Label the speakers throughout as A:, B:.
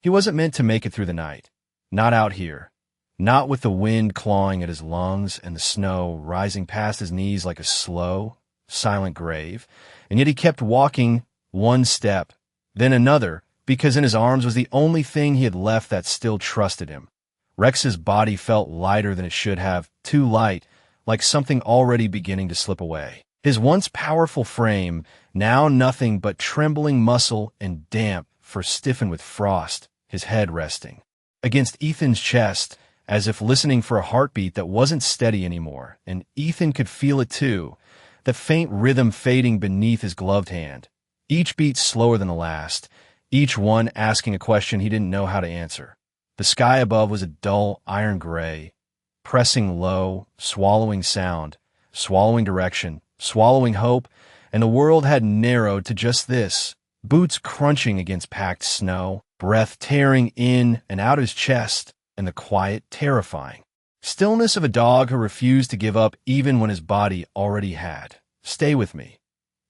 A: He wasn't meant to make it through the night. Not out here. Not with the wind clawing at his lungs and the snow rising past his knees like a slow, silent grave. And yet he kept walking one step, then another, because in his arms was the only thing he had left that still trusted him. Rex's body felt lighter than it should have, too light, like something already beginning to slip away. His once powerful frame, now nothing but trembling muscle and damp, for stiffened with frost, his head resting against Ethan's chest, as if listening for a heartbeat that wasn't steady anymore, and Ethan could feel it too, the faint rhythm fading beneath his gloved hand, each beat slower than the last, each one asking a question he didn't know how to answer. The sky above was a dull iron gray, pressing low, swallowing sound, swallowing direction, swallowing hope, and the world had narrowed to just this, boots crunching against packed snow, breath tearing in and out his chest, and the quiet, terrifying stillness of a dog who refused to give up even when his body already had. "Stay with me,"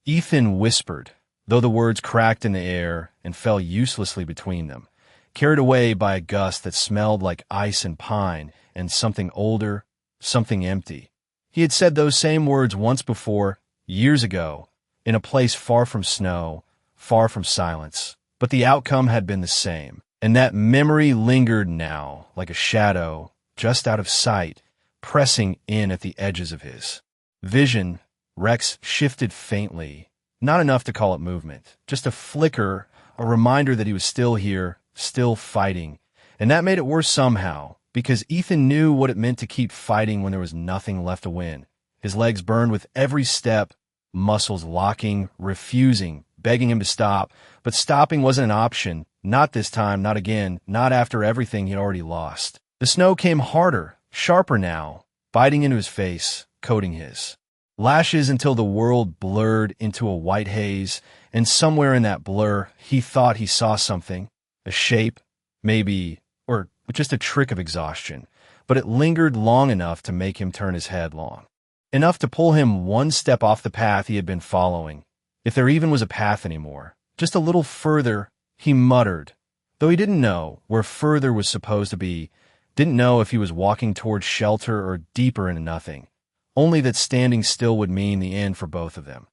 A: Ethan whispered, though the words cracked in the air and fell uselessly between them, carried away by a gust that smelled like ice and pine and something older, something empty. He had said those same words once before, years ago, in a place far from snow, far from silence, but the outcome had been the same. And that memory lingered now, like a shadow, just out of sight, pressing in at the edges of his vision. Rex shifted faintly, not enough to call it movement, just a flicker, a reminder that he was still here, still fighting. And that made it worse somehow, because Ethan knew what it meant to keep fighting when there was nothing left to win. His legs burned with every step, muscles locking, refusing, begging him to stop, but stopping wasn't an option. Not this time, not again, not after everything he'd already lost. The snow came harder, sharper now, biting into his face, coating his lashes until the world blurred into a white haze, and somewhere in that blur, he thought he saw something, a shape, maybe, or just a trick of exhaustion, but it lingered long enough to make him turn his head long. Enough to pull him one step off the path he had been following, if there even was a path anymore. Just a little further, he muttered, though he didn't know where further was supposed to be, didn't know if he was walking towards shelter or deeper into nothing, only that standing still would mean the end for both of them.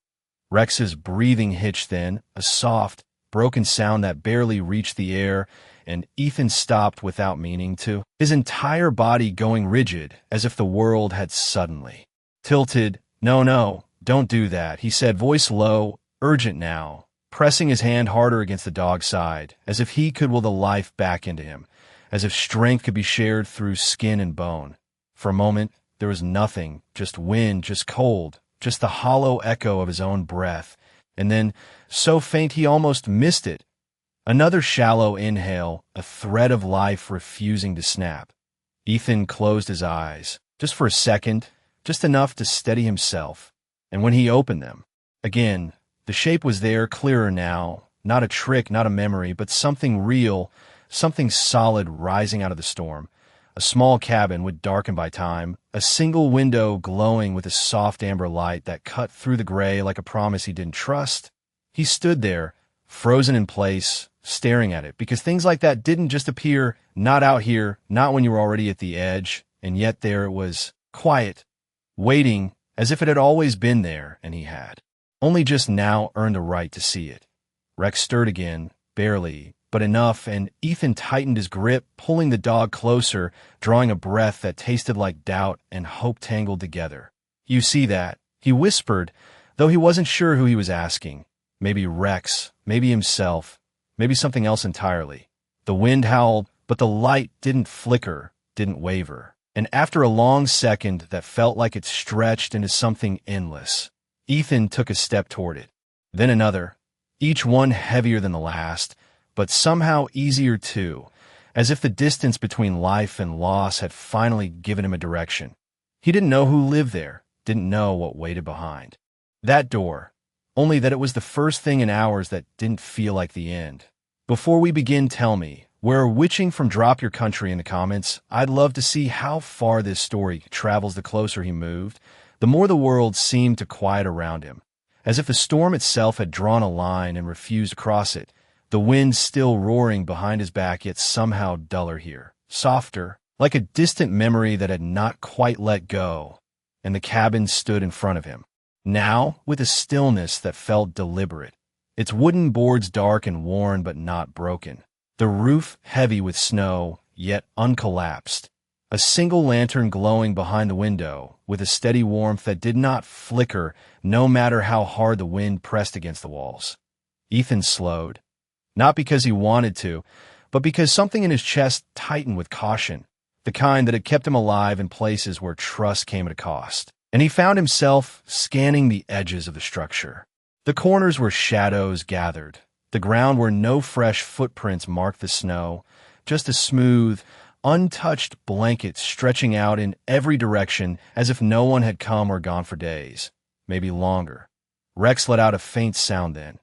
A: Rex's breathing hitched then, a soft, broken sound that barely reached the air, and Ethan stopped without meaning to, his entire body going rigid, as if the world had suddenly tilted. No, don't do that," he said, voice low, urgent now, pressing his hand harder against the dog's side, as if he could will the life back into him, as if strength could be shared through skin and bone. For a moment, there was nothing, just wind, just cold, just the hollow echo of his own breath, and then, so faint he almost missed it, another shallow inhale, a thread of life refusing to snap. Ethan closed his eyes, just for a second, just enough to steady himself, and when he opened them, again, the shape was there, clearer now, not a trick, not a memory, but something real, something solid rising out of the storm. A small cabin would darken by time, a single window glowing with a soft amber light that cut through the gray like a promise he didn't trust. He stood there, frozen in place, staring at it, because things like that didn't just appear, not out here, not when you were already at the edge, and yet there it was, quiet, waiting, as if it had always been there, and he had only just now earned the right to see it. Rex stirred again, barely, but enough, and Ethan tightened his grip, pulling the dog closer, drawing a breath that tasted like doubt and hope tangled together. "You see that?" he whispered, though he wasn't sure who he was asking. Maybe Rex, maybe himself, maybe something else entirely. The wind howled, but the light didn't flicker, didn't waver. And after a long second that felt like it stretched into something endless, Ethan took a step toward it, then another, each one heavier than the last, but somehow easier too, as if the distance between life and loss had finally given him a direction. He didn't know who lived there, didn't know what waited behind that door, only that it was the first thing in hours that didn't feel like the end. Before we begin, tell me, where witching from drop your country in the comments. I'd love to see how far this story travels. The closer he moved, the more the world seemed to quiet around him, as if the storm itself had drawn a line and refused to cross it. the wind still roaring behind his back, yet somehow duller here, softer, like a distant memory that had not quite let go, and the cabin stood in front of him, now with a stillness that felt deliberate, its wooden boards dark and worn but not broken, the roof heavy with snow, yet uncollapsed, a single lantern glowing behind the window with a steady warmth that did not flicker no matter how hard the wind pressed against the walls. Ethan slowed, not because he wanted to, but because something in his chest tightened with caution, the kind that had kept him alive in places where trust came at a cost. And he found himself scanning the edges of the structure. The corners where shadows gathered, the ground where no fresh footprints marked the snow, just a smooth, untouched blanket stretching out in every direction as if no one had come or gone for days, maybe longer. Rex let out a faint sound then,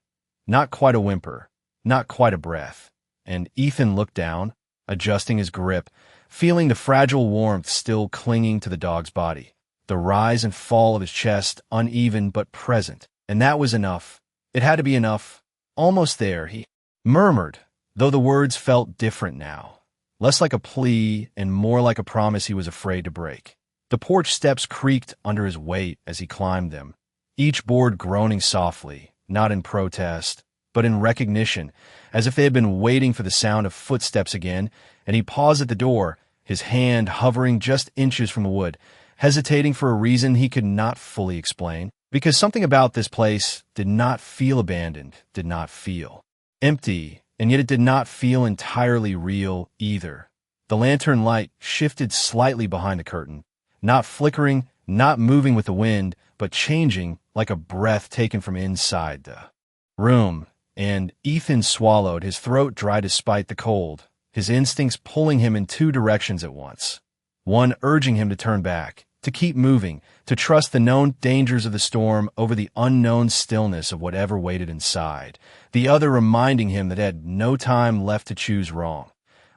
A: not quite a whimper, not quite a breath, and Ethan looked down, adjusting his grip, feeling the fragile warmth still clinging to the dog's body, the rise and fall of his chest uneven but present, and that was enough. It had to be enough. Almost there, he murmured, though the words felt different now, less like a plea and more like a promise he was afraid to break. The porch steps creaked under his weight as he climbed them, each board groaning softly, not in protest, but in recognition, as if they had been waiting for the sound of footsteps again, and he paused at the door, his hand hovering just inches from the wood, hesitating for a reason he could not fully explain, because something about this place did not feel abandoned, did not feel empty, and yet it did not feel entirely real either. The lantern light shifted slightly behind the curtain, not flickering, not moving with the wind, but changing like a breath taken from inside the room, and Ethan swallowed, his throat dry despite the cold, his instincts pulling him in two directions at once. One urging him to turn back, to keep moving, to trust the known dangers of the storm over the unknown stillness of whatever waited inside. The other reminding him that he had no time left to choose wrong.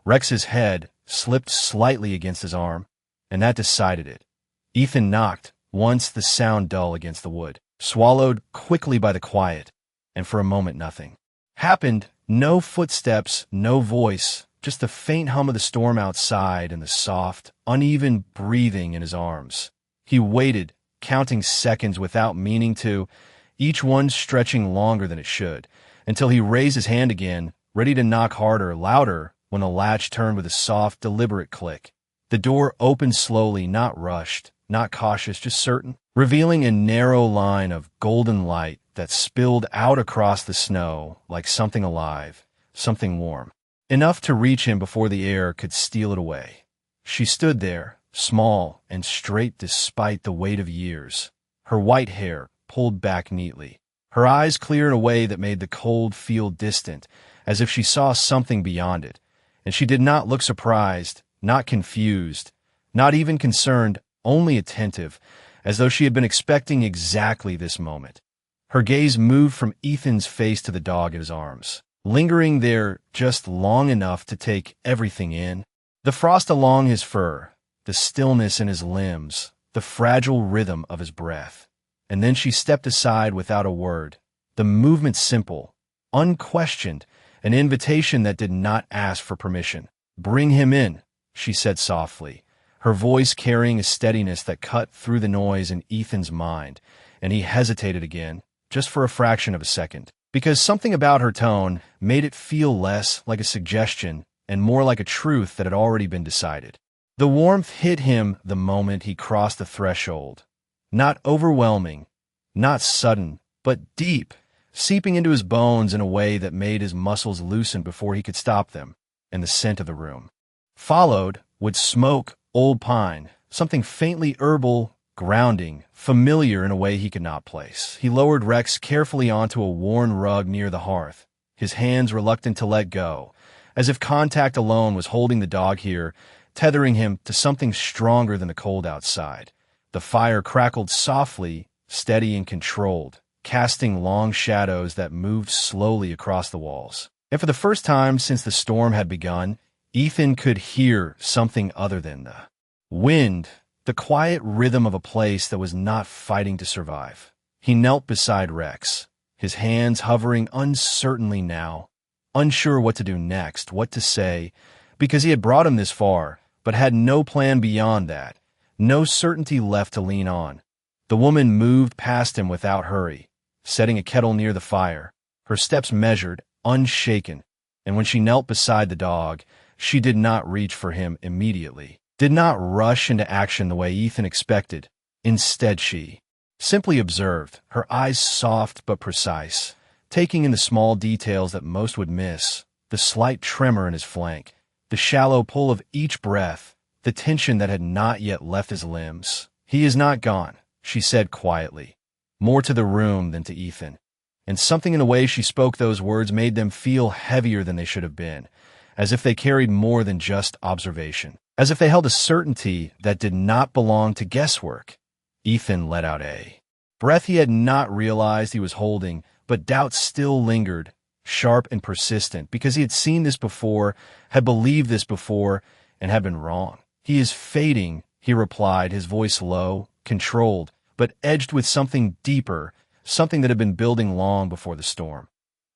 A: Rex's head slipped slightly against his arm, and that decided it. Ethan knocked, once the sound dull against the wood, swallowed quickly by the quiet, and for a moment nothing happened. No footsteps, no voice, just the faint hum of the storm outside and the soft, uneven breathing in his arms. He waited, counting seconds without meaning to, each one stretching longer than it should, until he raised his hand again, ready to knock harder, louder, when the latch turned with a soft, deliberate click. The door opened slowly, not rushed, not cautious, just certain, revealing a narrow line of golden light that spilled out across the snow like something alive, something warm, enough to reach him before the air could steal it away. She stood there, small and straight despite the weight of years, her white hair pulled back neatly, her eyes clear in a way that made the cold feel distant, as if she saw something beyond it, and she did not look surprised, not confused, not even concerned, only attentive, as though she had been expecting exactly this moment. Her gaze moved from Ethan's face to the dog in his arms, lingering there just long enough to take everything in. The frost along his fur, the stillness in his limbs, the fragile rhythm of his breath. And then she stepped aside without a word, the movement simple, unquestioned, an invitation that did not ask for permission. "Bring him in," she said softly, her voice carrying a steadiness that cut through the noise in Ethan's mind, and he hesitated again, just for a fraction of a second, because something about her tone made it feel less like a suggestion and more like a truth that had already been decided. The warmth hit him the moment he crossed the threshold. Not overwhelming, not sudden, but deep, seeping into his bones in a way that made his muscles loosen before he could stop them, and the scent of the room. Followed would smoke, old pine, something faintly herbal, grounding, familiar in a way he could not place. He lowered Rex carefully onto a worn rug near the hearth, his hands reluctant to let go, as if contact alone was holding the dog here, tethering him to something stronger than the cold outside. The fire crackled softly, steady and controlled, casting long shadows that moved slowly across the walls. And for the first time since the storm had begun, Ethan could hear something other than the wind, the quiet rhythm of a place that was not fighting to survive. He knelt beside Rex, his hands hovering uncertainly now, unsure what to do next, what to say, because he had brought him this far, but had no plan beyond that, no certainty left to lean on. The woman moved past him without hurry, setting a kettle near the fire, her steps measured, unshaken, and when she knelt beside the dog, she did not reach for him immediately, did not rush into action the way Ethan expected. Instead, she simply observed, her eyes soft but precise, taking in the small details that most would miss, the slight tremor in his flank, the shallow pull of each breath, the tension that had not yet left his limbs. "He is not gone," she said quietly, more to the room than to Ethan. And something in the way she spoke those words made them feel heavier than they should have been, as if they carried more than just observation, as if they held a certainty that did not belong to guesswork. Ethan let out a breath he had not realized he was holding, but doubt still lingered, sharp and persistent, because he had seen this before, had believed this before, and had been wrong. "He is fading," he replied, his voice low, controlled, but edged with something deeper, something that had been building long before the storm.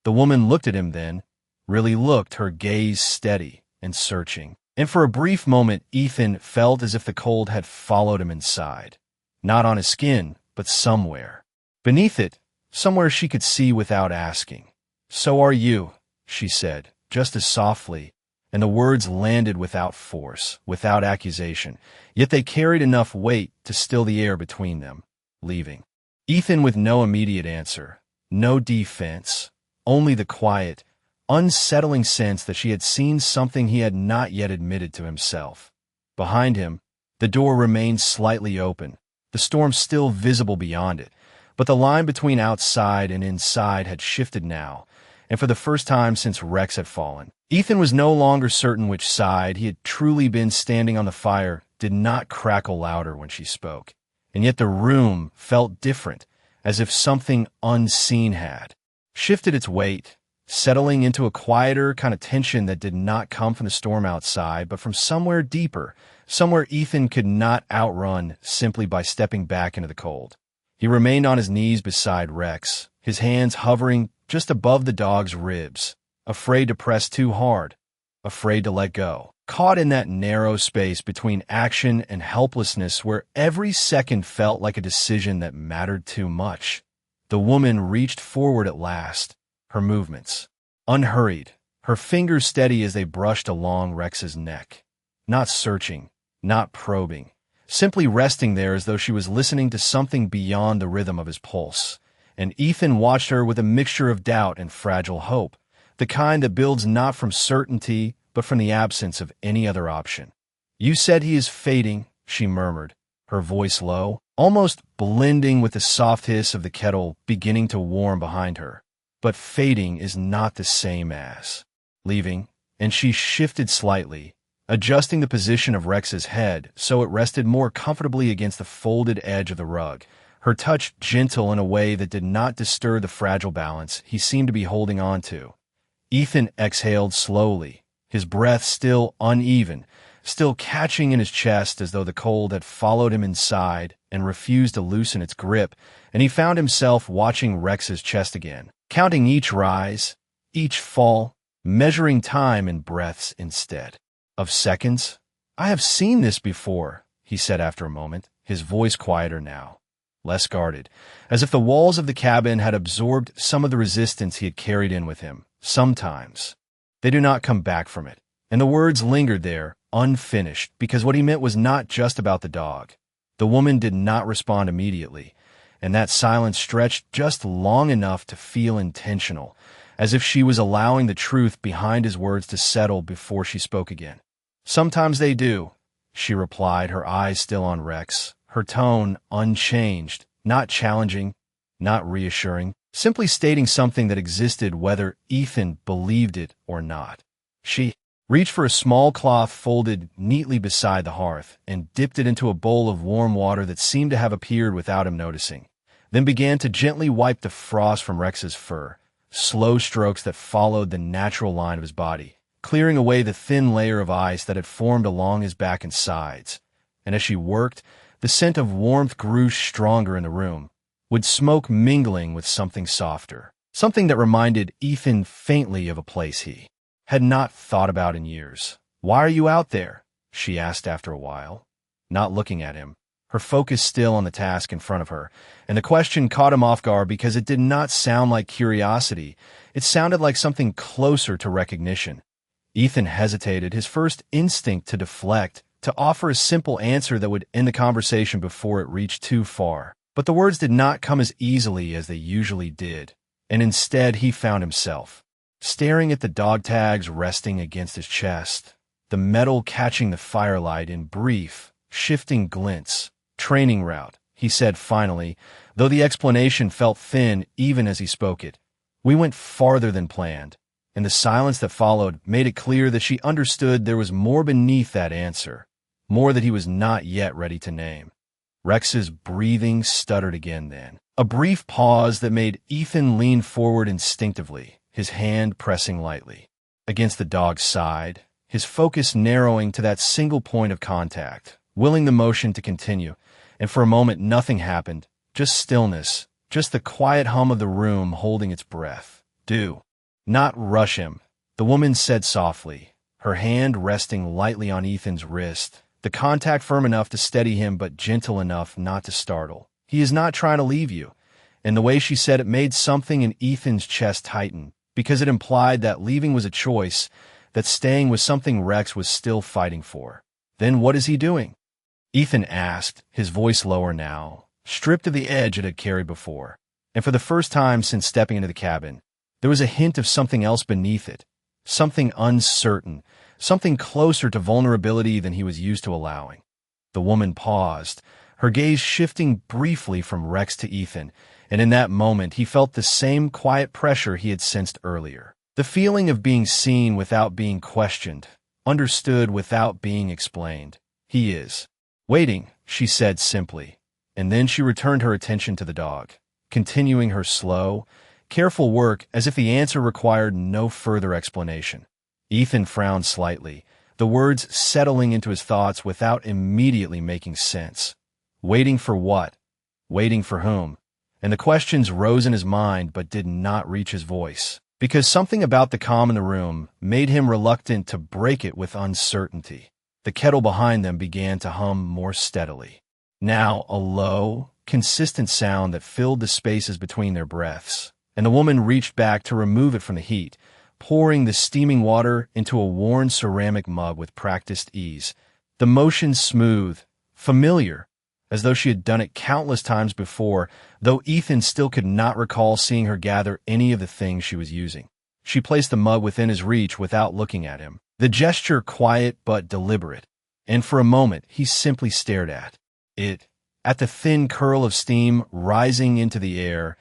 A: The woman looked at him then, really looked, her gaze steady and searching. And for a brief moment, Ethan felt as if the cold had followed him inside. Not on his skin, but somewhere. Beneath it, somewhere she could see without asking. "So are you," she said, just as softly, and the words landed without force, without accusation, yet they carried enough weight to still the air between them, leaving Ethan with no immediate answer, no defense, only the quiet, unsettling sense that she had seen something he had not yet admitted to himself. Behind him, the door remained slightly open, the storm still visible beyond it, but the line between outside and inside had shifted now, and for the first time since Rex had fallen. Ethan was no longer certain which side he had truly been. Standing on the fire did not crackle louder when she spoke, and yet the room felt different, as if something unseen had shifted its weight, settling into a quieter kind of tension that did not come from the storm outside, but from somewhere deeper, somewhere Ethan could not outrun simply by stepping back into the cold. He remained on his knees beside Rex, his hands hovering just above the dog's ribs, afraid to press too hard, afraid to let go, caught in that narrow space between action and helplessness where every second felt like a decision that mattered too much. The woman reached forward at last, her movements unhurried, her fingers steady as they brushed along Rex's neck, not searching, not probing, simply resting there as though she was listening to something beyond the rhythm of his pulse. And Ethan watched her with a mixture of doubt and fragile hope, the kind that builds not from certainty, but from the absence of any other option. "You said he is fading," she murmured, her voice low, almost blending with the soft hiss of the kettle beginning to warm behind her. "But fading is not the same as leaving," and she shifted slightly, adjusting the position of Rex's head so it rested more comfortably against the folded edge of the rug, her touch gentle in a way that did not disturb the fragile balance he seemed to be holding on to. Ethan exhaled slowly, his breath still uneven, still catching in his chest as though the cold had followed him inside and refused to loosen its grip, and he found himself watching Rex's chest again, counting each rise, each fall, measuring time in breaths instead of seconds. "I have seen this before," he said after a moment, his voice quieter now, less guarded, as if the walls of the cabin had absorbed some of the resistance he had carried in with him. "Sometimes they do not come back from it." And the words lingered there, unfinished, because what he meant was not just about the dog. The woman did not respond immediately, and that silence stretched just long enough to feel intentional, as if she was allowing the truth behind his words to settle before she spoke again. "Sometimes they do," she replied, her eyes still on Rex, her tone unchanged, not challenging, not reassuring, simply stating something that existed whether Ethan believed it or not. She reached for a small cloth folded neatly beside the hearth and dipped it into a bowl of warm water that seemed to have appeared without him noticing, then began to gently wipe the frost from Rex's fur, slow strokes that followed the natural line of his body, clearing away the thin layer of ice that had formed along his back and sides. And as she worked, the scent of warmth grew stronger in the room, with smoke mingling with something softer, something that reminded Ethan faintly of a place he had not thought about in years. "Why are you out there?" she asked after a while, not looking at him, her focus still on the task in front of her, and the question caught him off guard because it did not sound like curiosity. It sounded like something closer to recognition. Ethan hesitated, his first instinct to deflect, to offer a simple answer that would end the conversation before it reached too far. But the words did not come as easily as they usually did, and instead he found himself staring at the dog tags resting against his chest, the metal catching the firelight in brief, shifting glints. "Training route," he said finally, though the explanation felt thin even as he spoke it. "We went farther than planned," and the silence that followed made it clear that she understood there was more beneath that answer, more that he was not yet ready to name. Rex's breathing stuttered again then. A brief pause that made Ethan lean forward instinctively, his hand pressing lightly against the dog's side, his focus narrowing to that single point of contact, willing the motion to continue. And for a moment nothing happened, just stillness, just the quiet hum of the room holding its breath. "Do not rush him," the woman said softly, her hand resting lightly on Ethan's wrist, the contact firm enough to steady him but gentle enough not to startle. "He is not trying to leave you." And the way she said it made something in Ethan's chest tighten, because it implied that leaving was a choice, that staying was something Rex was still fighting for. "Then what is he doing?" Ethan asked, his voice lower now, stripped of the edge it had carried before. And for the first time since stepping into the cabin, there was a hint of something else beneath it, something uncertain, something closer to vulnerability than he was used to allowing. The woman paused, her gaze shifting briefly from Rex to Ethan, and in that moment he felt the same quiet pressure he had sensed earlier. The feeling of being seen without being questioned, understood without being explained. "He is waiting," she said simply, and then she returned her attention to the dog, continuing her slow, careful work as if the answer required no further explanation. Ethan frowned slightly, the words settling into his thoughts without immediately making sense. Waiting for what? Waiting for whom? And the questions rose in his mind but did not reach his voice, because something about the calm in the room made him reluctant to break it with uncertainty. The kettle behind them began to hum more steadily. Now a low, consistent sound that filled the spaces between their breaths, and the woman reached back to remove it from the heat, pouring the steaming water into a worn ceramic mug with practiced ease. The motion smooth, familiar, as though she had done it countless times before, though Ethan still could not recall seeing her gather any of the things she was using. She placed the mug within his reach without looking at him, the gesture quiet but deliberate, and for a moment he simply stared at it, at the thin curl of steam rising into the air,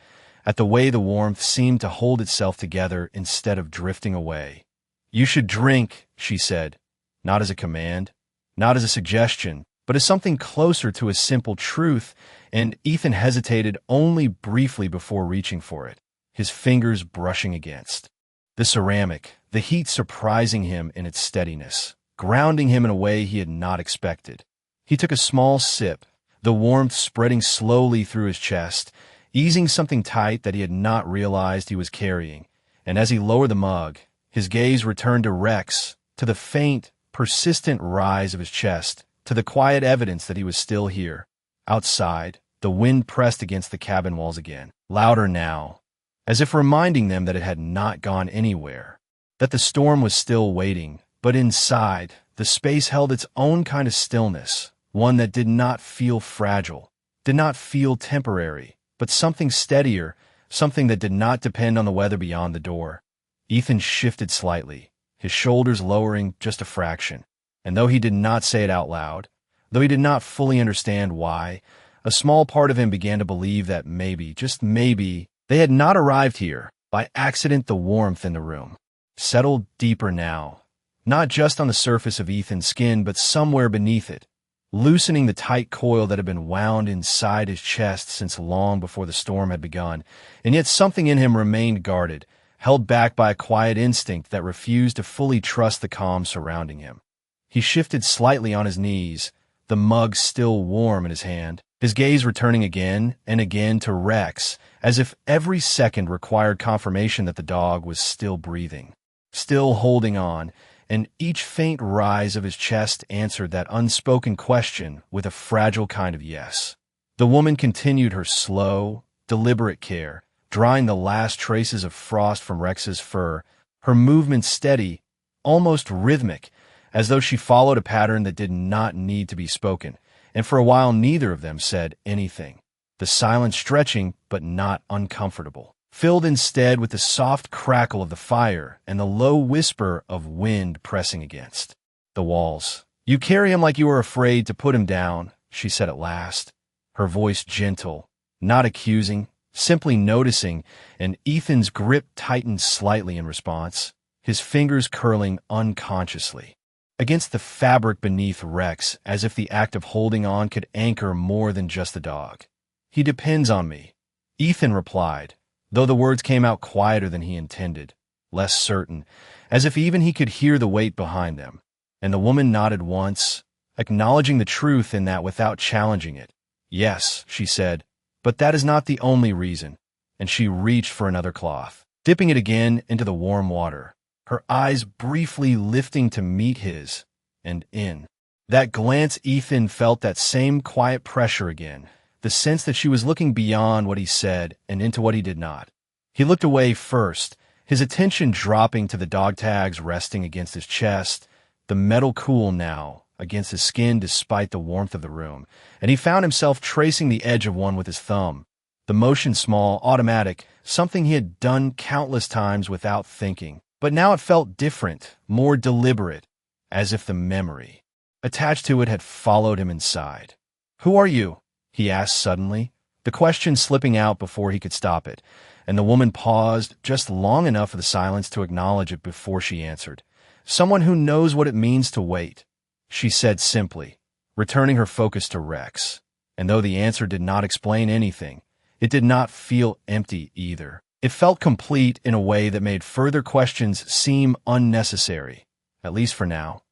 A: at the way the warmth seemed to hold itself together instead of drifting away. "You should drink," she said, not as a command, not as a suggestion, but as something closer to a simple truth, and Ethan hesitated only briefly before reaching for it, his fingers brushing against the ceramic, the heat surprising him in its steadiness, grounding him in a way he had not expected. He took a small sip, the warmth spreading slowly through his chest, easing something tight that he had not realized he was carrying, and as he lowered the mug, his gaze returned to Rex, to the faint, persistent rise of his chest, to the quiet evidence that he was still here. Outside, the wind pressed against the cabin walls again, louder now, as if reminding them that it had not gone anywhere, that the storm was still waiting, but inside, the space held its own kind of stillness, one that did not feel fragile, did not feel temporary, but something steadier, something that did not depend on the weather beyond the door. Ethan shifted slightly, his shoulders lowering just a fraction, and though he did not say it out loud, though he did not fully understand why, a small part of him began to believe that maybe, just maybe, they had not arrived here by accident. The warmth in the room settled deeper now, not just on the surface of Ethan's skin, but somewhere beneath it, loosening the tight coil that had been wound inside his chest since long before the storm had begun, and yet something in him remained guarded, held back by a quiet instinct that refused to fully trust the calm surrounding him. He shifted slightly on his knees, the mug still warm in his hand, his gaze returning again and again to Rex, as if every second required confirmation that the dog was still breathing, still holding on, and each faint rise of his chest answered that unspoken question with a fragile kind of yes. The woman continued her slow, deliberate care, drying the last traces of frost from Rex's fur, her movements steady, almost rhythmic, as though she followed a pattern that did not need to be spoken, and for a while neither of them said anything, the silence stretching but not uncomfortable, filled instead with the soft crackle of the fire and the low whisper of wind pressing against the walls. "You carry him like you are afraid to put him down," she said at last, her voice gentle, not accusing, simply noticing, and Ethan's grip tightened slightly in response, his fingers curling unconsciously against the fabric beneath Rex, as if the act of holding on could anchor more than just the dog. "He depends on me," Ethan replied, though the words came out quieter than he intended, less certain, as if even he could hear the weight behind them. And the woman nodded once, acknowledging the truth in that without challenging it. "Yes," she said, "but that is not the only reason," and she reached for another cloth, dipping it again into the warm water, her eyes briefly lifting to meet his, and in that glance Ethan felt that same quiet pressure again, the sense that she was looking beyond what he said and into what he did not. He looked away first, his attention dropping to the dog tags resting against his chest, the metal cool now against his skin despite the warmth of the room, and he found himself tracing the edge of one with his thumb, the motion small, automatic, something he had done countless times without thinking. But now it felt different, more deliberate, as if the memory attached to it had followed him inside. "Who are you?" he asked suddenly, the question slipping out before he could stop it, and the woman paused just long enough for the silence to acknowledge it before she answered. "Someone who knows what it means to wait," she said simply, returning her focus to Rex. And though the answer did not explain anything, it did not feel empty either. It felt complete in a way that made further questions seem unnecessary, at least for now.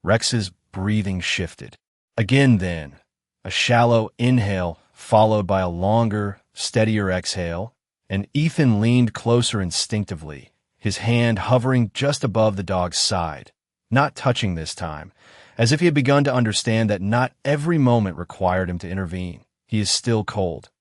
A: Rex's breathing shifted. Again then, a shallow inhale followed by a longer, steadier exhale, and Ethan leaned closer instinctively, his hand hovering just above the dog's side, not touching this time, as if he had begun to understand that not every moment required him to intervene. "He is still cold,"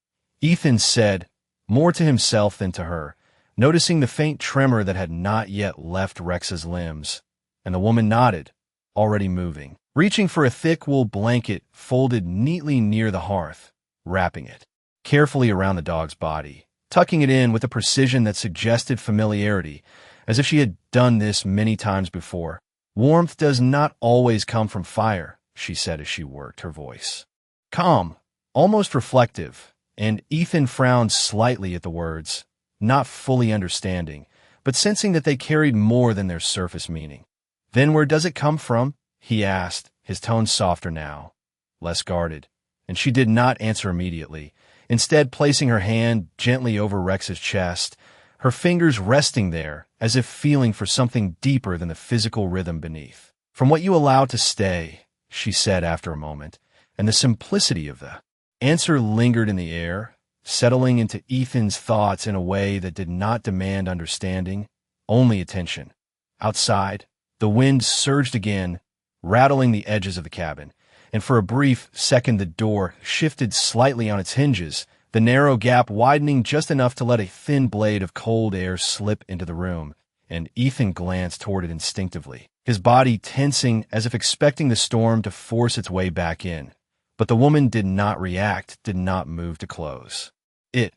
A: Ethan said, more to himself than to her, noticing the faint tremor that had not yet left Rex's limbs, and the woman nodded, already moving, reaching for a thick wool blanket folded neatly near the hearth, wrapping it carefully around the dog's body, tucking it in with a precision that suggested familiarity, as if she had done this many times before. "Warmth does not always come from fire," she said as she worked, her voice calm, almost reflective, and Ethan frowned slightly at the words, not fully understanding, but sensing that they carried more than their surface meaning. "Then where does it come from?" he asked, his tone softer now, less guarded, and she did not answer immediately, instead placing her hand gently over Rex's chest, her fingers resting there as if feeling for something deeper than the physical rhythm beneath. "From what you allow to stay," she said after a moment, and the simplicity of the answer lingered in the air, settling into Ethan's thoughts in a way that did not demand understanding, only attention. Outside, the wind surged again, rattling the edges of the cabin, and for a brief second the door shifted slightly on its hinges, the narrow gap widening just enough to let a thin blade of cold air slip into the room, and Ethan glanced toward it instinctively, his body tensing as if expecting the storm to force its way back in. But the woman did not react, did not move to close it,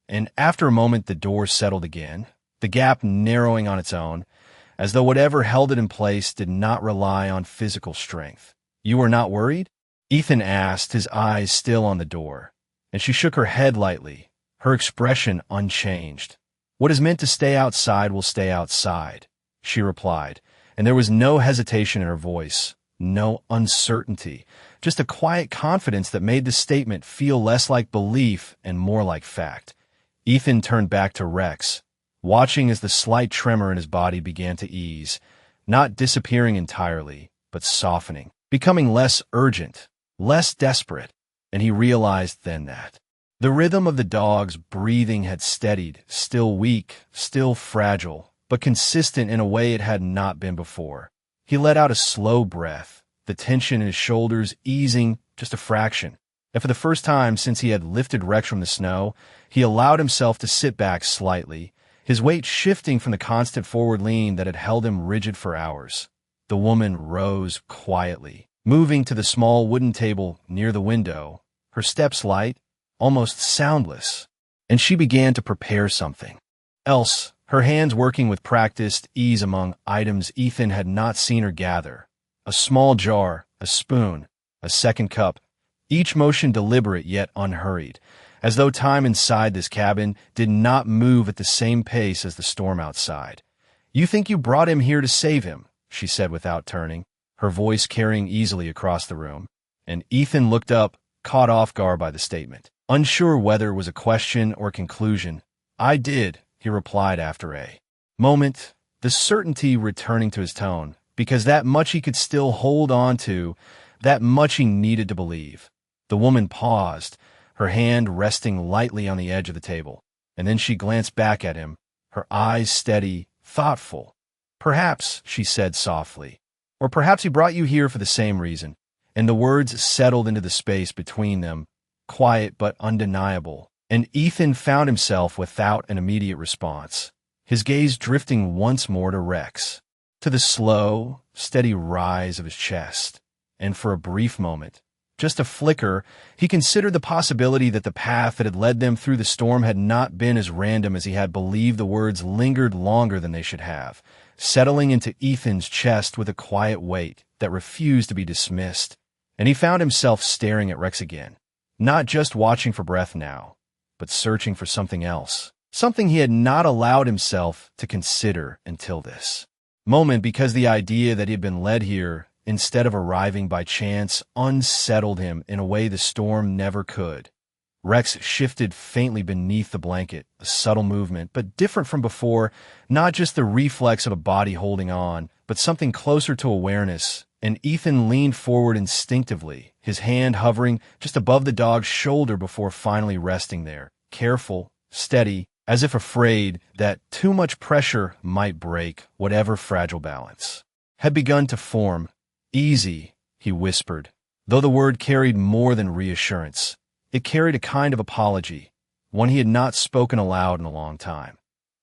A: and after a moment the door settled again, the gap narrowing on its own, as though whatever held it in place did not rely on physical strength. "You are not worried?" Ethan asked, his eyes still on the door, and she shook her head lightly, her expression unchanged. "What is meant to stay outside will stay outside," she replied, and there was no hesitation in her voice, no uncertainty, just a quiet confidence that made the statement feel less like belief and more like fact. Ethan turned back to Rex, watching as the slight tremor in his body began to ease, not disappearing entirely, but softening, becoming less urgent, less desperate. And he realized then that the rhythm of the dog's breathing had steadied, still weak, still fragile, but consistent in a way it had not been before. He let out a slow breath, the tension in his shoulders easing just a fraction. And for the first time since he had lifted Rex from the snow, he allowed himself to sit back slightly, his weight shifting from the constant forward lean that had held him rigid for hours. The woman rose quietly, moving to the small wooden table near the window, her steps light, almost soundless, and she began to prepare something else, her hands working with practiced ease among items Ethan had not seen her gather. A small jar, a spoon, a second cup, each motion deliberate yet unhurried, as though time inside this cabin did not move at the same pace as the storm outside. "You think you brought him here to save him," she said without turning, her voice carrying easily across the room. And Ethan looked up, caught off guard by the statement, unsure whether it was a question or conclusion. "I did," he replied after a moment, the certainty returning to his tone, because that much he could still hold on to, that much he needed to believe. The woman paused, her hand resting lightly on the edge of the table, and then she glanced back at him, her eyes steady, thoughtful. "Perhaps," she said softly, "or perhaps he brought you here for the same reason." And the words settled into the space between them, quiet but undeniable, and Ethan found himself without an immediate response, his gaze drifting once more to Rex, to the slow, steady rise of his chest. And for a brief moment, just a flicker, he considered the possibility that the path that had led them through the storm had not been as random as he had believed. The words lingered longer than they should have, settling into Ethan's chest with a quiet weight that refused to be dismissed. And he found himself staring at Rex again, not just watching for breath now, but searching for something else, something he had not allowed himself to consider until this moment, because the idea that he had been led here instead of arriving by chance unsettled him in a way the storm never could. Rex shifted faintly beneath the blanket, a subtle movement, but different from before, not just the reflex of a body holding on, but something closer to awareness, and Ethan leaned forward instinctively, his hand hovering just above the dog's shoulder before finally resting there, careful, steady, as if afraid that too much pressure might break whatever fragile balance had begun to form. "Easy," he whispered, though the word carried more than reassurance. It carried a kind of apology, one he had not spoken aloud in a long time.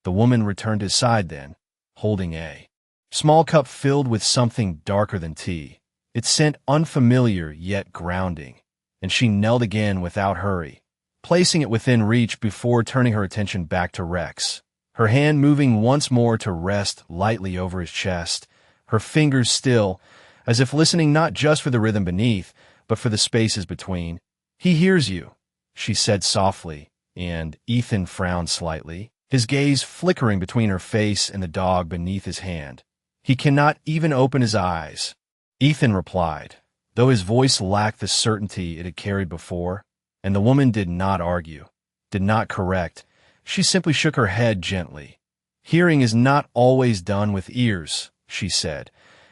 A: The woman returned to his side then, holding a small cup filled with something darker than tea, its scent unfamiliar yet grounding, and she knelt again without hurry, placing it within reach before turning her attention back to Rex, her hand moving once more to rest lightly over his chest, her fingers still, as if listening not just for the rhythm beneath, but for the spaces between. "He hears you," she said softly, and Ethan frowned slightly, his gaze flickering between her face and the dog beneath his hand. "He cannot even open his eyes," Ethan replied, though his voice lacked the certainty it had carried before, and the woman did not argue, did not correct. She simply shook her head gently. "Hearing is not always done with ears," she said,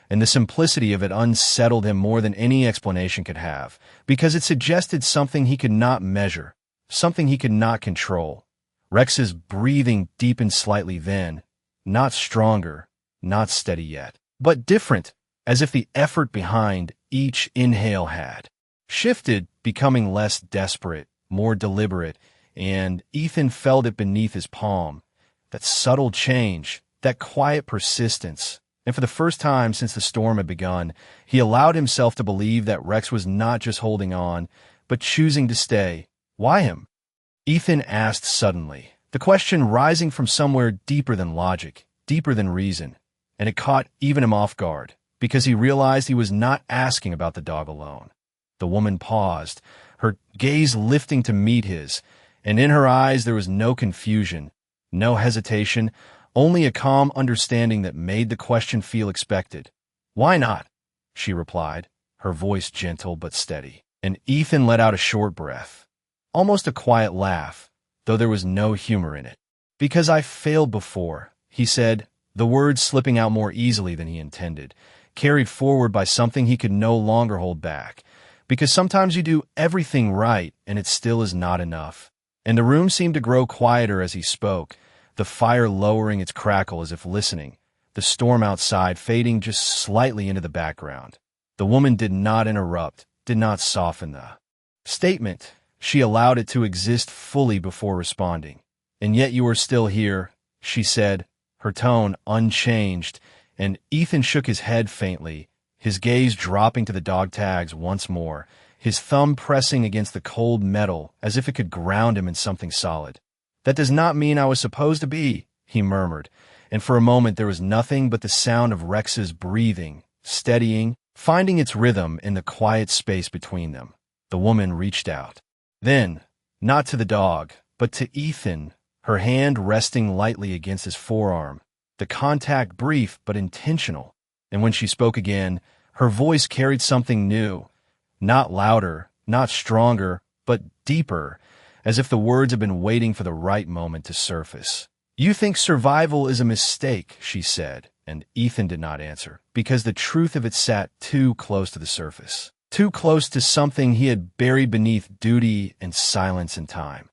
A: and the simplicity of it unsettled him more than any explanation could have, because it suggested something he could not measure, something he could not control. Rex's breathing deepened slightly then, not stronger, not steady yet, but different, as if the effort behind each inhale had shifted, becoming less desperate, more deliberate, and Ethan felt it beneath his palm, that subtle change, that quiet persistence. And for the first time since the storm had begun, he allowed himself to believe that Rex was not just holding on, but choosing to stay. "Why him?" Ethan asked suddenly, the question rising from somewhere deeper than logic, deeper than reason, and it caught even him off guard, because he realized he was not asking about the dog alone. The woman paused, her gaze lifting to meet his, and in her eyes there was no confusion, no hesitation, only a calm understanding that made the question feel expected. "Why not?" she replied, her voice gentle but steady. And Ethan let out a short breath, almost a quiet laugh, though there was no humor in it. "Because I failed before," he said, the words slipping out more easily than he intended, carried forward by something he could no longer hold back. because sometimes you do everything right and it still is not enough. And the room seemed to grow quieter as he spoke, the fire lowering its crackle as if listening, the storm outside fading just slightly into the background. The woman did not interrupt, did not soften the statement. She allowed it to exist fully before responding. "And yet you are still here," she said, her tone unchanged, and Ethan shook his head faintly, his gaze dropping to the dog tags once more, his thumb pressing against the cold metal as if it could ground him in something solid. "That does not mean I was supposed to be," he murmured, and for a moment there was nothing but the sound of Rex's breathing, steadying, finding its rhythm in the quiet space between them. The woman reached out. Then, not to the dog, but to Ethan, her hand resting lightly against his forearm, the contact brief but intentional. And when she spoke again, her voice carried something new, not louder, not stronger, but deeper, as if the words had been waiting for the right moment to surface. "You think survival is a mistake," she said, and Ethan did not answer, because the truth of it sat too close to the surface, too close to something he had buried beneath duty and silence and time.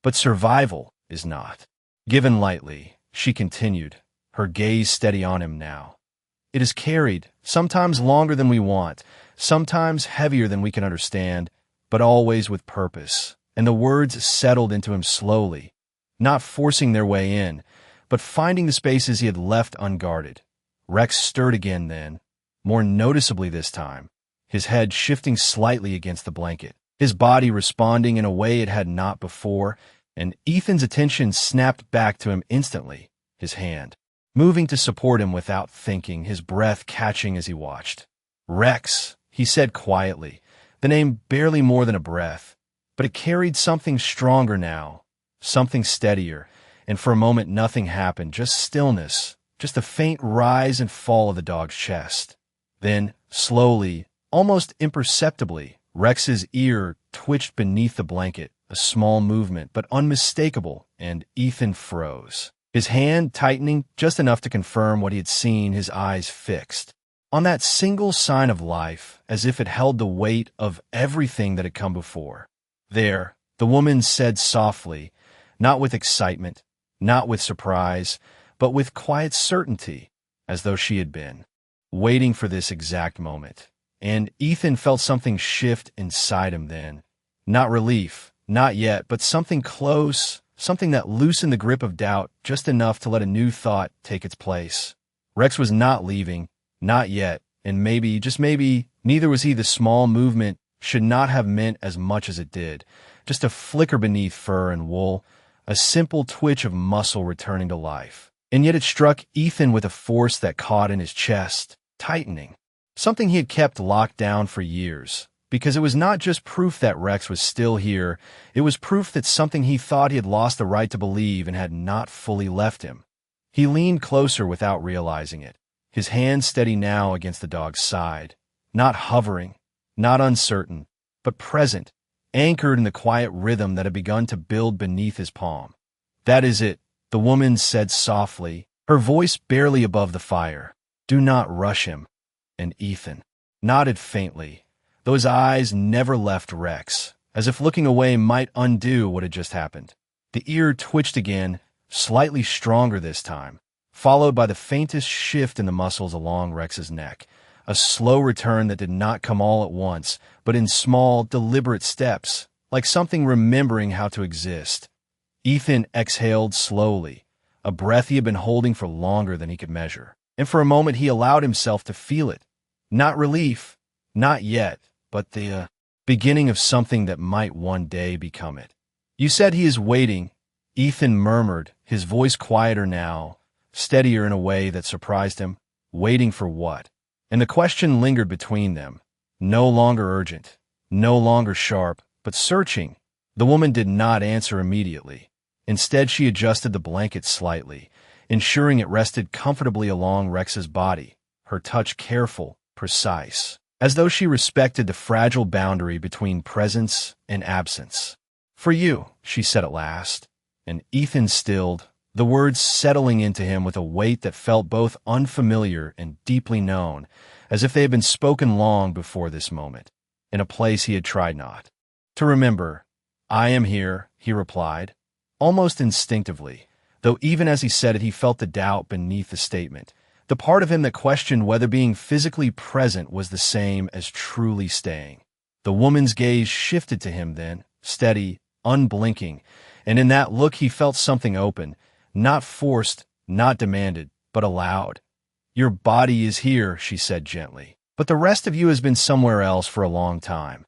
A: "But survival is not given lightly," she continued, her gaze steady on him now. "It is carried, sometimes longer than we want, sometimes heavier than we can understand, but always with purpose." And the words settled into him slowly, not forcing their way in, but finding the spaces he had left unguarded. Rex stirred again then, more noticeably this time, his head shifting slightly against the blanket, his body responding in a way it had not before, and Ethan's attention snapped back to him instantly, his hand moving to support him without thinking, his breath catching as he watched. "Rex," he said quietly, the name barely more than a breath, but it carried something stronger now, something steadier, and for a moment nothing happened, just stillness, just a faint rise and fall of the dog's chest. Then, slowly, almost imperceptibly, Rex's ear twitched beneath the blanket, a small movement, but unmistakable, and Ethan froze, his hand tightening just enough to confirm what he had seen, his eyes fixed on that single sign of life, as if it held the weight of everything that had come before. "There," the woman said softly, not with excitement, not with surprise, but with quiet certainty, as though she had been waiting for this exact moment. And Ethan felt something shift inside him then. Not relief, not yet, but something close, something that loosened the grip of doubt just enough to let a new thought take its place. Rex was not leaving, not yet, and maybe, just maybe, neither was he. The small movement should not have meant as much as it did. Just a flicker beneath fur and wool, a simple twitch of muscle returning to life. And yet it struck Ethan with a force that caught in his chest, tightening. Something he had kept locked down for years. Because it was not just proof that Rex was still here, it was proof that something he thought he had lost the right to believe and had not fully left him. He leaned closer without realizing it, his hand steady now against the dog's side, not hovering, not uncertain, but present, anchored in the quiet rhythm that had begun to build beneath his palm. "That is it," the woman said softly, her voice barely above the fire. "Do not rush him." And Ethan nodded faintly, though his eyes never left Rex, as if looking away might undo what had just happened. The ear twitched again, slightly stronger this time, followed by the faintest shift in the muscles along Rex's neck, a slow return that did not come all at once, but in small, deliberate steps, like something remembering how to exist. Ethan exhaled slowly, a breath he had been holding for longer than he could measure, and for a moment he allowed himself to feel it. Not relief, not yet, but the beginning of something that might one day become it. "You said he is waiting," Ethan murmured, his voice quieter now, steadier in a way that surprised him. Waiting for what? And the question lingered between them, no longer urgent, no longer sharp, but searching. The woman did not answer immediately. Instead, she adjusted the blanket slightly, ensuring it rested comfortably along Rex's body, her touch careful, precise, as though she respected the fragile boundary between presence and absence. "For you," she said at last, and Ethan stilled, the words settling into him with a weight that felt both unfamiliar and deeply known, as if they had been spoken long before this moment. in a place he had tried not to remember. "I am here," he replied, almost instinctively, though even as he said it he felt the doubt beneath the statement, the part of him that questioned whether being physically present was the same as truly staying. The woman's gaze shifted to him then, steady, unblinking, and in that look he felt something open, not forced, not demanded, but allowed. "Your body is here," she said gently, "but the rest of you has been somewhere else for a long time."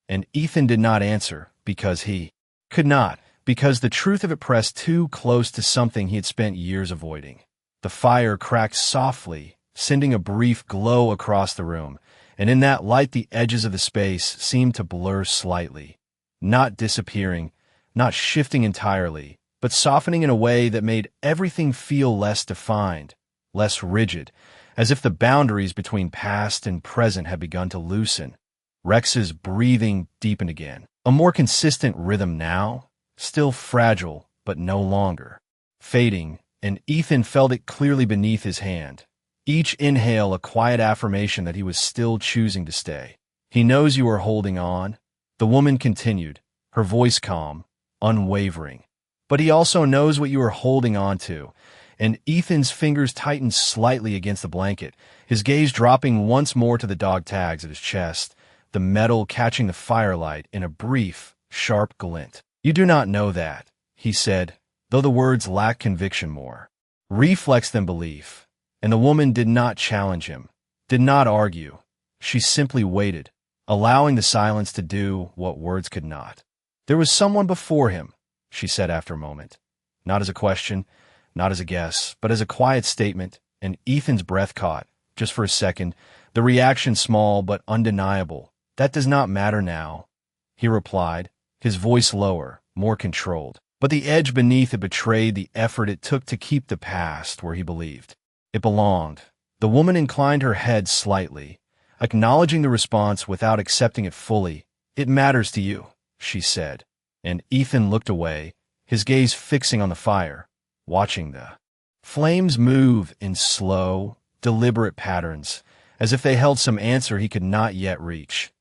A: And Ethan did not answer, because he could not, because the truth of it pressed too close to something he had spent years avoiding. The fire cracked softly, sending a brief glow across the room, and in that light the edges of the space seemed to blur slightly, not disappearing, not shifting entirely, but softening in a way that made everything feel less defined, less rigid, as if the boundaries between past and present had begun to loosen. Rex's breathing deepened again, a more consistent rhythm now, still fragile, but no longer fading, and Ethan felt it clearly beneath his hand. Each inhale a quiet affirmation that he was still choosing to stay. "He knows you are holding on," the woman continued, her voice calm, unwavering. "But he also knows what you are holding on to." And Ethan's fingers tightened slightly against the blanket, his gaze dropping once more to the dog tags at his chest, the metal catching the firelight in a brief, sharp glint. "You do not know that," he said, though the words lacked conviction more reflex than belief. And the woman did not challenge him, did not argue. She simply waited, allowing the silence to do what words could not. "There was someone before him," she said after a moment, not as a question, not as a guess, but as a quiet statement, and Ethan's breath caught, just for a second, the reaction small but undeniable. "That does not matter now," he replied, his voice lower, more controlled. But the edge beneath it betrayed the effort it took to keep the past where he believed it belonged. The woman inclined her head slightly, acknowledging the response without accepting it fully. "It matters to you," she said, and Ethan looked away, his gaze fixing on the fire, watching the flames move in slow, deliberate patterns, as if they held some answer he could not yet reach.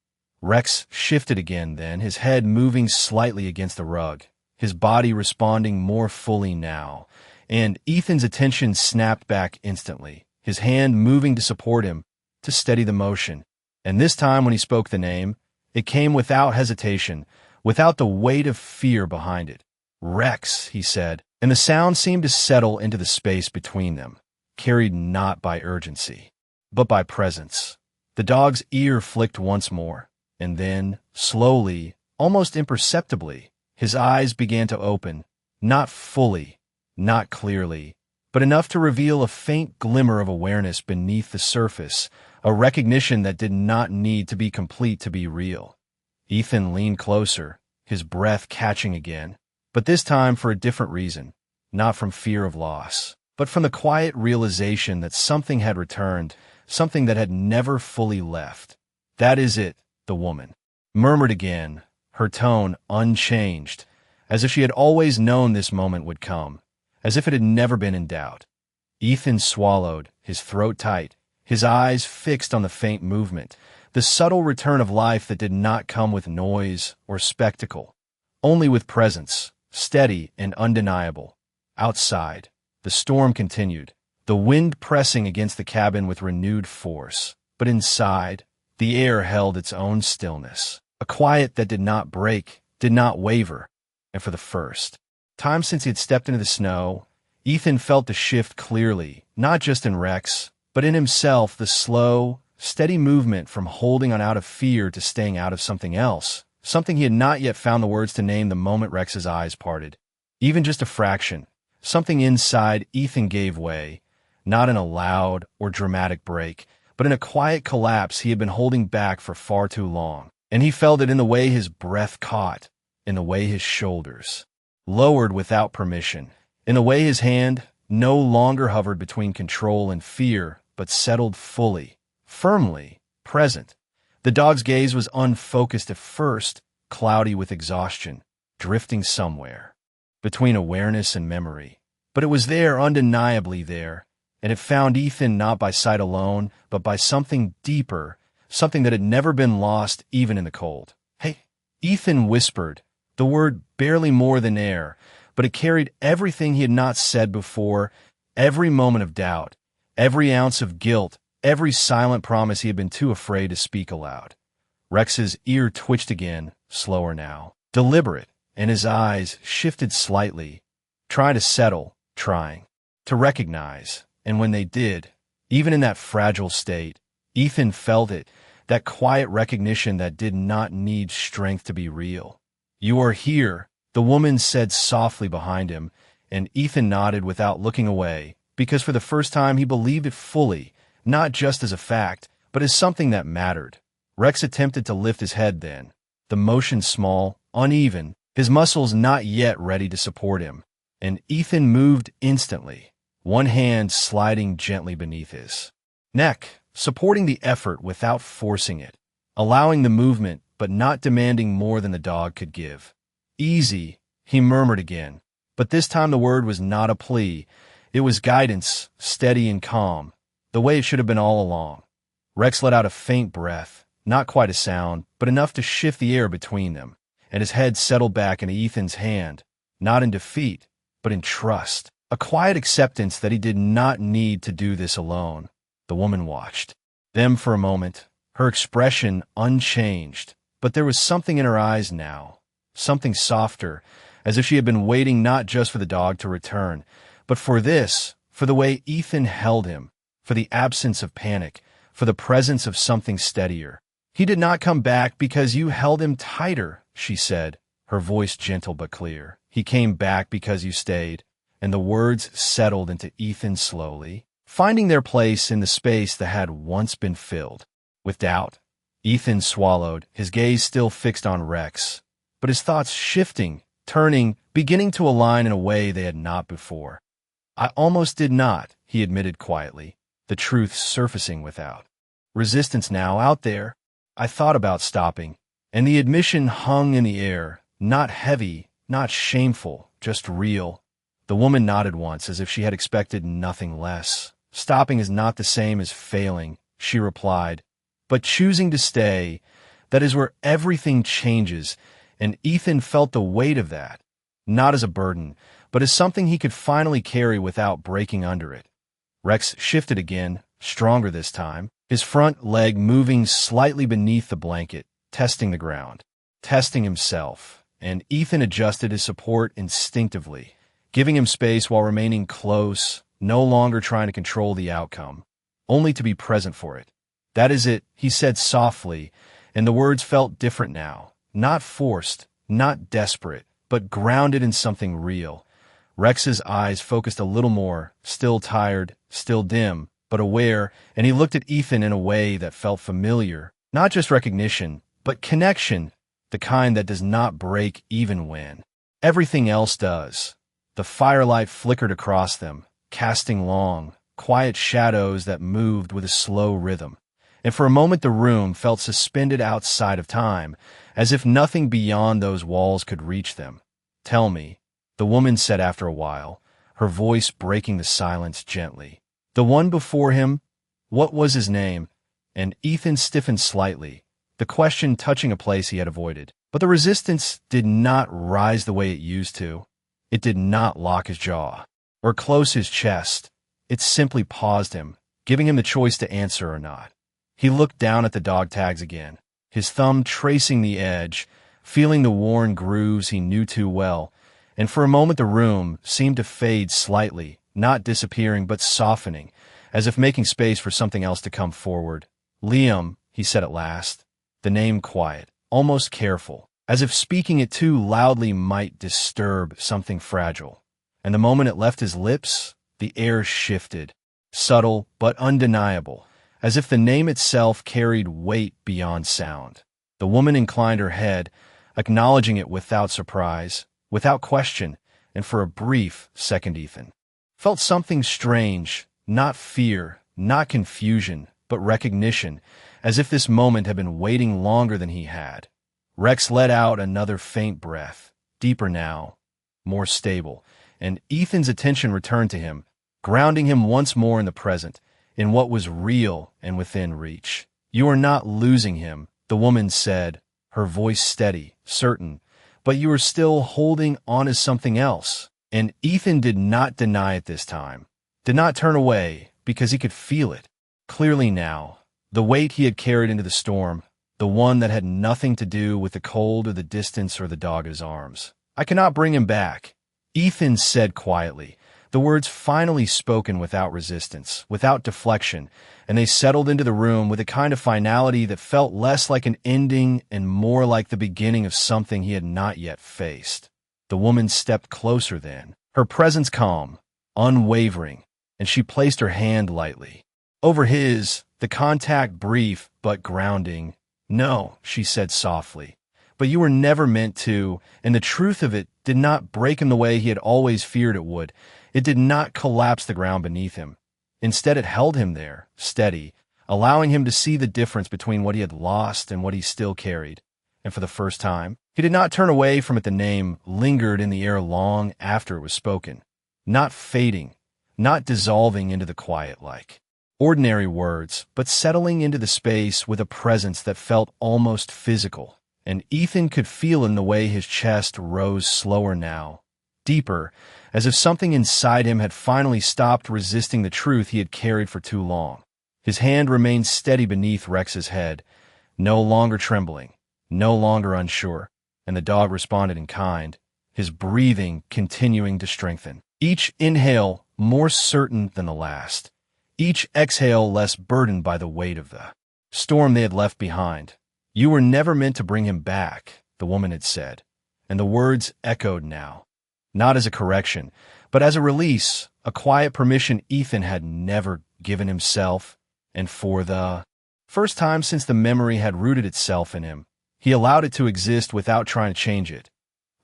A: Rex shifted again then, his head moving slightly against the rug, his body responding more fully now, and Ethan's attention snapped back instantly, his hand moving to support him, to steady the motion. And this time when he spoke the name, it came without hesitation, without the weight of fear behind it. "Rex," he said, and the sound seemed to settle into the space between them, carried not by urgency, but by presence. The dog's ear flicked once more, and then, slowly, almost imperceptibly, his eyes began to open, not fully, not clearly, but enough to reveal a faint glimmer of awareness beneath the surface, a recognition that did not need to be complete to be real. Ethan leaned closer, his breath catching again, but this time for a different reason, not from fear of loss, but from the quiet realization that something had returned, something that had never fully left. "That is it," the woman murmured again, her tone unchanged, as if she had always known this moment would come, as if it had never been in doubt. Ethan swallowed, his throat tight, his eyes fixed on the faint movement, the subtle return of life that did not come with noise or spectacle, only with presence, steady and undeniable. Outside, the storm continued, the wind pressing against the cabin with renewed force, but inside, the air held its own stillness, a quiet that did not break, did not waver, and for the first time since he had stepped into the snow, Ethan felt the shift clearly, not just in Rex, but in himself, the slow, steady movement from holding on out of fear to staying out of something else, something he had not yet found the words to name the moment Rex's eyes parted. Even just a fraction, something inside Ethan gave way, not in a loud or dramatic break, but in a quiet collapse he had been holding back for far too long. And he felt it in the way his breath caught, in the way his shoulders lowered without permission, in the way his hand no longer hovered between control and fear, but settled fully, firmly, present. The dog's gaze was unfocused at first, cloudy with exhaustion, drifting somewhere between awareness and memory. But it was there, undeniably there, and it found Ethan not by sight alone, but by something deeper, something that had never been lost even in the cold. "Hey," Ethan whispered, the word barely more than air, but it carried everything he had not said before, every moment of doubt, every ounce of guilt, every silent promise he had been too afraid to speak aloud. Rex's ear twitched again, slower now, deliberate, and his eyes shifted slightly, trying to settle, trying to recognize. And when they did, even in that fragile state, Ethan felt it, that quiet recognition that did not need strength to be real. "You are here," the woman said softly behind him, and Ethan nodded without looking away, because for the first time he believed it fully, not just as a fact, but as something that mattered. Rex attempted to lift his head then, the motion small, uneven, his muscles not yet ready to support him, and Ethan moved instantly, one hand sliding gently beneath his neck, supporting the effort without forcing it, allowing the movement but not demanding more than the dog could give. "Easy," he murmured again, but this time the word was not a plea. It was guidance, steady and calm, the way it should have been all along. Rex let out a faint breath, not quite a sound, but enough to shift the air between them, and his head settled back into Ethan's hand, not in defeat, but in trust, a quiet acceptance that he did not need to do this alone. The woman watched them for a moment, her expression unchanged, but there was something in her eyes now, something softer, as if she had been waiting not just for the dog to return, but for this, for the way Ethan held him, for the absence of panic, for the presence of something steadier. "He did not come back because you held him tighter," she said, her voice gentle but clear. "He came back because you stayed," and the words settled into Ethan slowly, finding their place in the space that had once been filled with doubt. Ethan swallowed, his gaze still fixed on Rex, but his thoughts shifting, turning, beginning to align in a way they had not before. "I almost did not," he admitted quietly, the truth surfacing without resistance now out there. "I thought about stopping," and the admission hung in the air, not heavy, not shameful, just real. The woman nodded once as if she had expected nothing less. "Stopping is not the same as failing," she replied, "but choosing to stay, that is where everything changes," and Ethan felt the weight of that, not as a burden, but as something he could finally carry without breaking under it. Rex shifted again, stronger this time, his front leg moving slightly beneath the blanket, testing the ground, testing himself, and Ethan adjusted his support instinctively, giving him space while remaining close, no longer trying to control the outcome, only to be present for it. "That is it," he said softly, and the words felt different now, not forced, not desperate, but grounded in something real. Rex's eyes focused a little more, still tired, still dim, but aware, and he looked at Ethan in a way that felt familiar, not just recognition, but connection, the kind that does not break even when everything else does. The firelight flickered across them, casting long, quiet shadows that moved with a slow rhythm, and for a moment the room felt suspended outside of time, as if nothing beyond those walls could reach them. "Tell me," the woman said after a while, her voice breaking the silence gently. "The one before him, what was his name?" And Ethan stiffened slightly, the question touching a place he had avoided. But the resistance did not rise the way it used to. It did not lock his jaw or close his chest. It simply paused him, giving him the choice to answer or not. He looked down at the dog tags again, his thumb tracing the edge, feeling the worn grooves he knew too well, and for a moment the room seemed to fade slightly, not disappearing but softening, as if making space for something else to come forward. "Liam," he said at last, the name quiet, almost careful, as if speaking it too loudly might disturb something fragile. And the moment it left his lips, the air shifted, subtle but undeniable, as if the name itself carried weight beyond sound. The woman inclined her head, acknowledging it without surprise, without question, and for a brief second Ethan felt something strange, not fear, not confusion, but recognition, as if this moment had been waiting longer than he had. Rex let out another faint breath, deeper now, more stable, and Ethan's attention returned to him, grounding him once more in the present, in what was real and within reach. "You are not losing him," the woman said, her voice steady, certain, "but you are still holding on to something else." And Ethan did not deny it this time, did not turn away, because he could feel it. Clearly now, the weight he had carried into the storm, the one that had nothing to do with the cold or the distance or the dog in his arms. "I cannot bring him back," Ethan said quietly, the words finally spoken without resistance, without deflection, and they settled into the room with a kind of finality that felt less like an ending and more like the beginning of something he had not yet faced. The woman stepped closer then, her presence calm, unwavering, and she placed her hand lightly over his, the contact brief but grounding. "No," she said softly, "but you were never meant to," and the truth of it did not break him the way he had always feared it would. It did not collapse the ground beneath him. Instead, it held him there, steady, allowing him to see the difference between what he had lost and what he still carried. And for the first time, he did not turn away from it. The name lingered in the air long after it was spoken, not fading, not dissolving into the quiet like ordinary words, but settling into the space with a presence that felt almost physical. And Ethan could feel in the way his chest rose slower now, deeper, as if something inside him had finally stopped resisting the truth he had carried for too long. His hand remained steady beneath Rex's head, no longer trembling, no longer unsure, and the dog responded in kind, his breathing continuing to strengthen. Each inhale more certain than the last, each exhale less burdened by the weight of the storm they had left behind. "You were never meant to bring him back," the woman had said, and the words echoed now, not as a correction, but as a release, a quiet permission Ethan had never given himself, and for the first time since the memory had rooted itself in him, he allowed it to exist without trying to change it.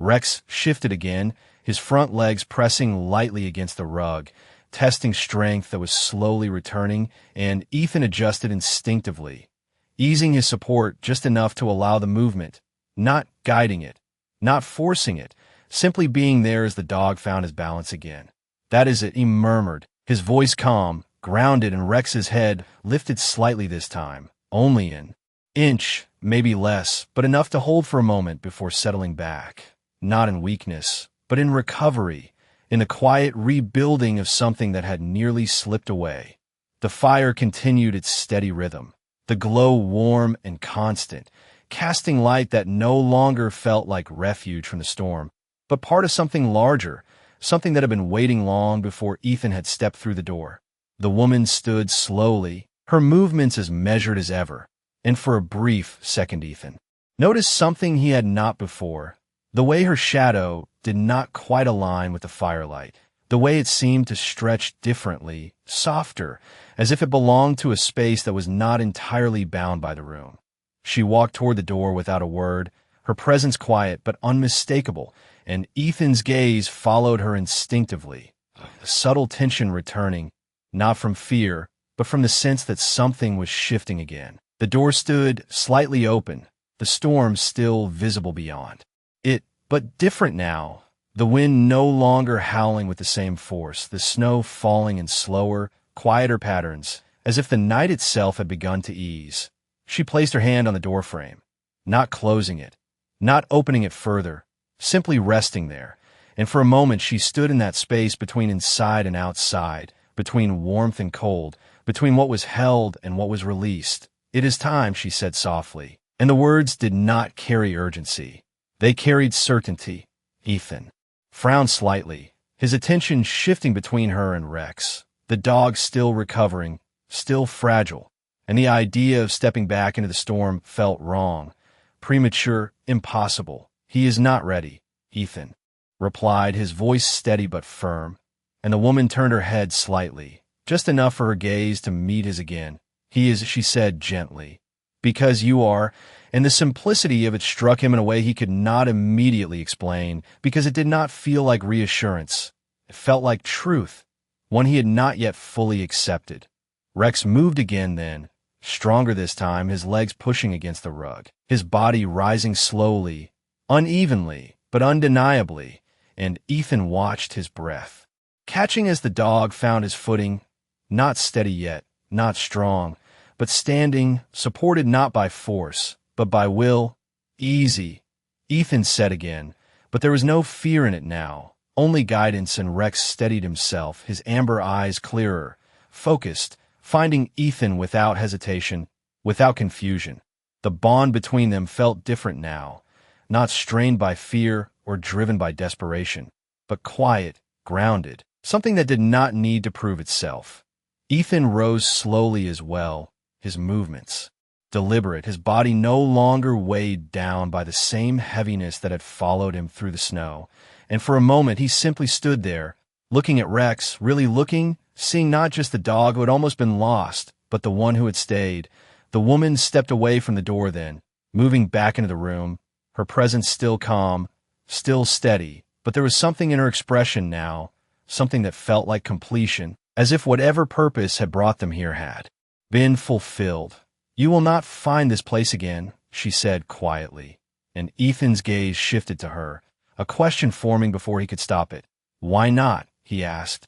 A: Rex shifted again, his front legs pressing lightly against the rug, testing strength that was slowly returning, and Ethan adjusted instinctively, easing his support just enough to allow the movement, not guiding it, not forcing it, simply being there as the dog found his balance again. "That is it," he murmured, his voice calm, grounded, and Rex's head lifted slightly this time, only an inch, maybe less, but enough to hold for a moment before settling back, not in weakness, but in recovery, in the quiet rebuilding of something that had nearly slipped away. The fire continued its steady rhythm, the glow warm and constant, casting light that no longer felt like refuge from the storm, but part of something larger, something that had been waiting long before Ethan had stepped through the door. The woman stood slowly, her movements as measured as ever, and for a brief second Ethan noticed something he had not before, the way her shadow did not quite align with the firelight, the way it seemed to stretch differently, softer, as if it belonged to a space that was not entirely bound by the room. She walked toward the door without a word, her presence quiet but unmistakable, and Ethan's gaze followed her instinctively, a subtle tension returning, not from fear, but from the sense that something was shifting again. The door stood slightly open, the storm still visible beyond it, but different now, the wind no longer howling with the same force, the snow falling in slower, quieter patterns, as if the night itself had begun to ease. She placed her hand on the doorframe, not closing it, not opening it further, simply resting there, and for a moment she stood in that space between inside and outside, between warmth and cold, between what was held and what was released. "It is time," she said softly, and the words did not carry urgency. They carried certainty. Ethan frowned slightly, his attention shifting between her and Rex, the dog still recovering, still fragile, and the idea of stepping back into the storm felt wrong, premature, impossible. "He is not ready," Ethan replied, his voice steady but firm, and the woman turned her head slightly, just enough for her gaze to meet his again. "He is," she said gently, "because you are," and the simplicity of it struck him in a way he could not immediately explain, because it did not feel like reassurance. It felt like truth, one he had not yet fully accepted. Rex moved again then, stronger this time, his legs pushing against the rug, his body rising slowly, unevenly, but undeniably, and Ethan watched his breath, catching as the dog found his footing, not steady yet, not strong, but standing, supported not by force, but by will. Easy, Ethan said again, but there was no fear in it now, only guidance, and Rex steadied himself, his amber eyes clearer, focused, finding Ethan without hesitation, without confusion. The bond between them felt different now, not strained by fear or driven by desperation, but quiet, grounded, something that did not need to prove itself. Ethan rose slowly as well, his movements deliberate, his body no longer weighed down by the same heaviness that had followed him through the snow. And for a moment he simply stood there, looking at Rex, really looking, seeing not just the dog who had almost been lost, but the one who had stayed. The woman stepped away from the door then, moving back into the room, her presence still calm, still steady, but there was something in her expression now, something that felt like completion, as if whatever purpose had brought them here had been fulfilled. "You will not find this place again," she said quietly, and Ethan's gaze shifted to her, a question forming before he could stop it. "Why not?" he asked,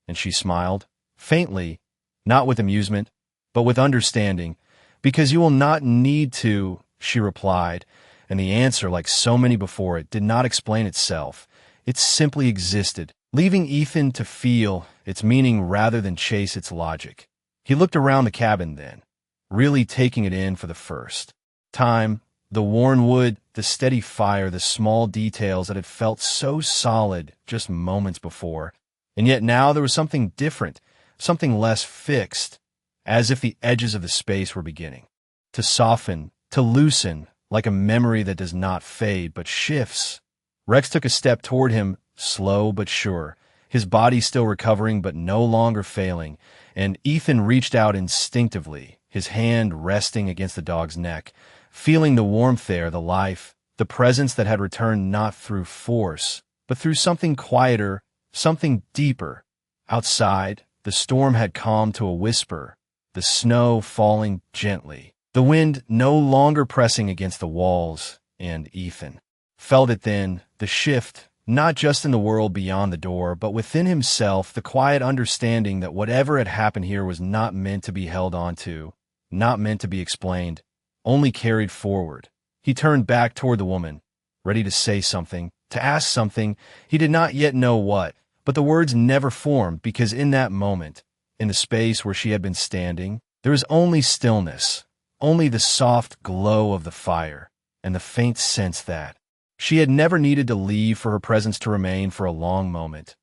A: and she smiled, faintly, not with amusement, but with understanding. "Because you will not need to," she replied, and the answer, like so many before it, did not explain itself. It simply existed, leaving Ethan to feel its meaning rather than chase its logic. He looked around the cabin then, really taking it in for the first time. The worn wood, the steady fire, the small details that had felt so solid just moments before. And yet now there was something different, something less fixed, as if the edges of the space were beginning to soften, to loosen, like a memory that does not fade but shifts. Rex took a step toward him, slow but sure, his body still recovering but no longer failing, and Ethan reached out instinctively, his hand resting against the dog's neck, feeling the warmth there, the life, the presence that had returned not through force, but through something quieter, something deeper. Outside, the storm had calmed to a whisper, the snow falling gently, the wind no longer pressing against the walls, and Ethan felt it then, the shift, not just in the world beyond the door, but within himself, the quiet understanding that whatever had happened here was not meant to be held on to, not meant to be explained, only carried forward. He turned back toward the woman, ready to say something, to ask something, he did not yet know what, but the words never formed because in that moment, in the space where she had been standing, there was only stillness, only the soft glow of the fire, and the faint sense that she had never needed to leave for her presence to remain for a long moment.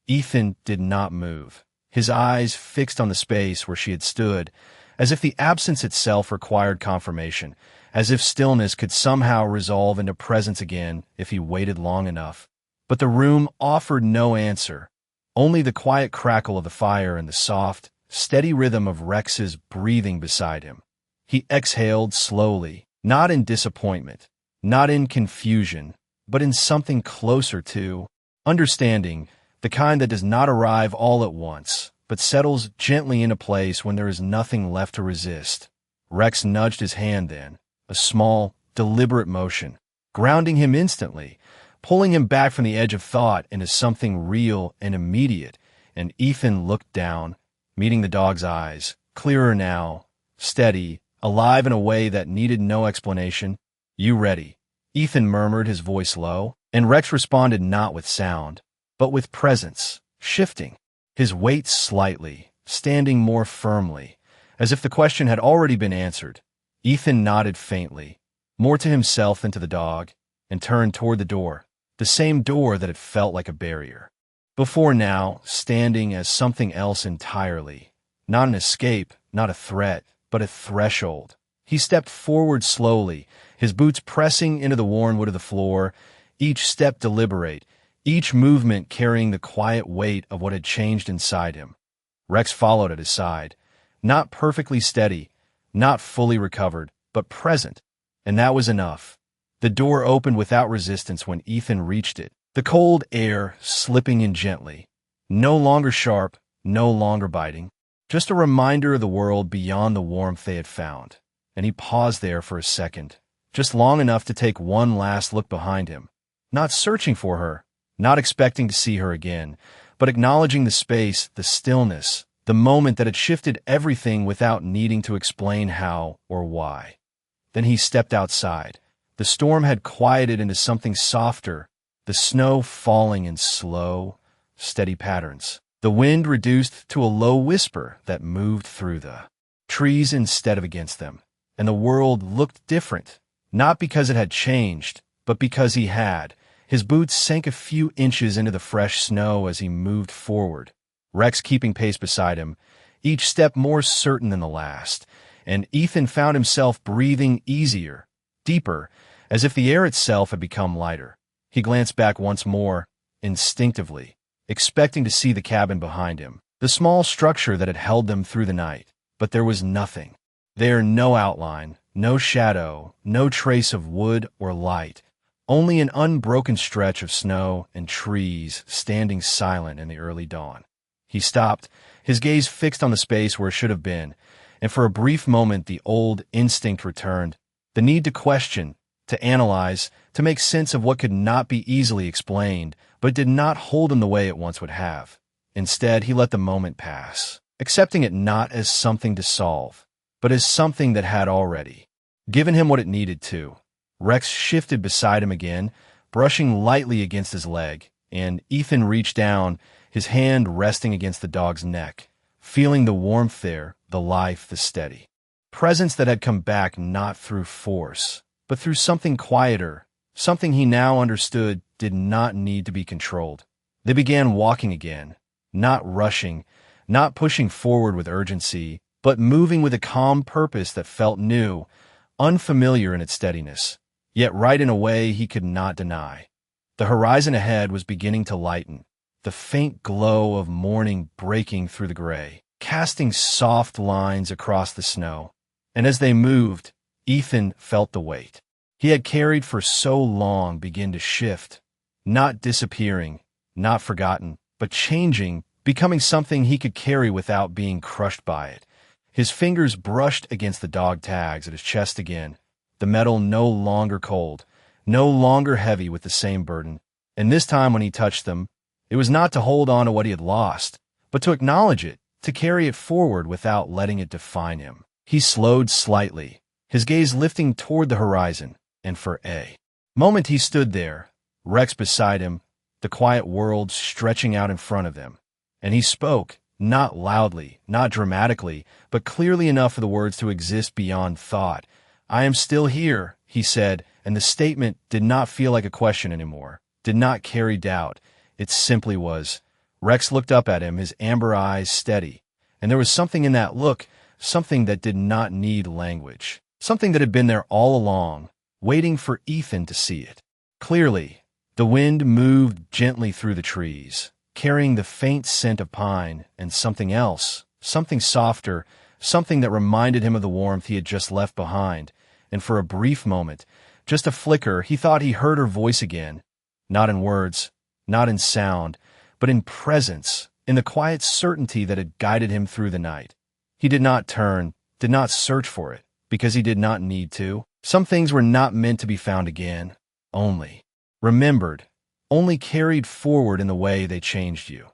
A: Ethan did not move, his eyes fixed on the space where she had stood, as if the absence itself required confirmation, as if stillness could somehow resolve into presence again if he waited long enough. But the room offered no answer, only the quiet crackle of the fire and the soft, steady rhythm of Rex's breathing beside him. He exhaled slowly, not in disappointment, not in confusion, but in something closer to understanding, the kind that does not arrive all at once, but settles gently into place when there is nothing left to resist. Rex nudged his hand then, a small, deliberate motion, grounding him instantly, pulling him back from the edge of thought into something real and immediate, and Ethan looked down, meeting the dog's eyes, clearer now, steady, alive in a way that needed no explanation. "You ready?" Ethan murmured, his voice low, and Rex responded not with sound, but with presence, shifting, his weight slightly, standing more firmly, as if the question had already been answered. Ethan nodded faintly, more to himself than to the dog, and turned toward the door, the same door that had felt like a barrier. Before now, standing as something else entirely, not an escape, not a threat, but a threshold. He stepped forward slowly, his boots pressing into the worn wood of the floor, each step deliberate, each movement carrying the quiet weight of what had changed inside him. Rex followed at his side, not perfectly steady, not fully recovered, but present, and that was enough. The door opened without resistance when Ethan reached it, the cold air slipping in gently, no longer sharp, no longer biting, just a reminder of the world beyond the warmth they had found. And he paused there for a second, just long enough to take one last look behind him, not searching for her, not expecting to see her again, but acknowledging the space, the stillness, the moment that had shifted everything without needing to explain how or why. Then he stepped outside. The storm had quieted into something softer, the snow falling in slow, steady patterns. The wind reduced to a low whisper that moved through the trees instead of against them. And the world looked different, not because it had changed, but because he had. His boots sank a few inches into the fresh snow as he moved forward, Rex keeping pace beside him, each step more certain than the last, and Ethan found himself breathing easier, deeper, as if the air itself had become lighter. He glanced back once more, instinctively, expecting to see the cabin behind him, the small structure that had held them through the night. But there was nothing. There no outline, no shadow, no trace of wood or light, only an unbroken stretch of snow and trees standing silent in the early dawn. He stopped, his gaze fixed on the space where it should have been, and for a brief moment the old instinct returned, the need to question, to analyze, to make sense of what could not be easily explained, but did not hold him the way it once would have. Instead, he let the moment pass, accepting it not as something to solve, but as something that had already given him what it needed to. Rex shifted beside him again, brushing lightly against his leg, and Ethan reached down, his hand resting against the dog's neck, feeling the warmth there, the life, the steady presence that had come back not through force, but through something quieter, something he now understood did not need to be controlled. They began walking again, not rushing, not pushing forward with urgency, but moving with a calm purpose that felt new, unfamiliar in its steadiness, yet right in a way he could not deny. The horizon ahead was beginning to lighten, the faint glow of morning breaking through the gray, casting soft lines across the snow. And as they moved, Ethan felt the weight he had carried for so long begin to shift, not disappearing, not forgotten, but changing, becoming something he could carry without being crushed by it. His fingers brushed against the dog tags at his chest again, the metal no longer cold, no longer heavy with the same burden. And this time when he touched them, it was not to hold on to what he had lost, but to acknowledge it, to carry it forward without letting it define him. He slowed slightly, his gaze lifting toward the horizon, and for a moment he stood there, Rex beside him, the quiet world stretching out in front of them. And he spoke, not loudly, not dramatically, but clearly enough for the words to exist beyond thought. "I am still here," he said, and the statement did not feel like a question anymore, did not carry doubt. It simply was. Rex looked up at him, his amber eyes steady, and there was something in that look, something that did not need language, something that had been there all along, waiting for Ethan to see it. Clearly, the wind moved gently through the trees, carrying the faint scent of pine and something else, something softer, something that reminded him of the warmth he had just left behind. And for a brief moment, just a flicker, he thought he heard her voice again, not in words, not in sound, but in presence, in the quiet certainty that had guided him through the night. He did not turn, did not search for it, because he did not need to. Some things were not meant to be found again, only remembered, only carried forward in the way they changed you.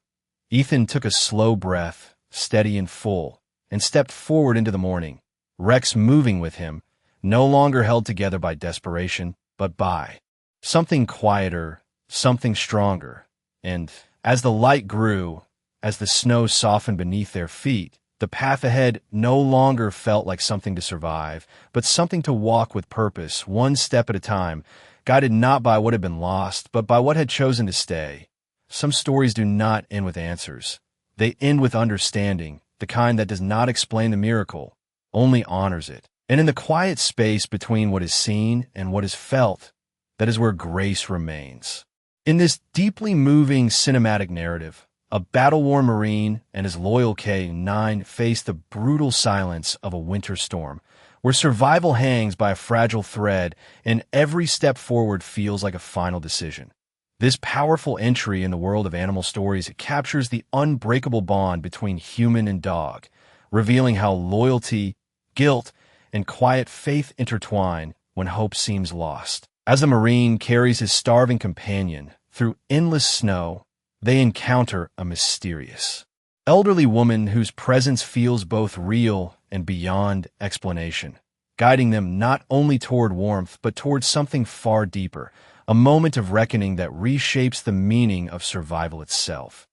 A: Ethan took a slow breath, steady and full, and stepped forward into the morning, Rex moving with him, no longer held together by desperation, but by something quieter, something stronger. And as the light grew, as the snow softened beneath their feet, the path ahead no longer felt like something to survive, but something to walk with purpose, one step at a time, guided not by what had been lost, but by what had chosen to stay. Some stories do not end with answers. They end with understanding, the kind that does not explain the miracle, only honors it. And in the quiet space between what is seen and what is felt, that is where grace remains. In this deeply moving cinematic narrative, a battle-worn Marine and his loyal K-9 face the brutal silence of a winter storm, where survival hangs by a fragile thread and every step forward feels like a final decision. This powerful entry in the world of animal stories captures the unbreakable bond between human and dog, revealing how loyalty, guilt, and quiet faith intertwine when hope seems lost. As the Marine carries his starving companion through endless snow, they encounter a mysterious elderly woman whose presence feels both real and beyond explanation, guiding them not only toward warmth but toward something far deeper, a moment of reckoning that reshapes the meaning of survival itself.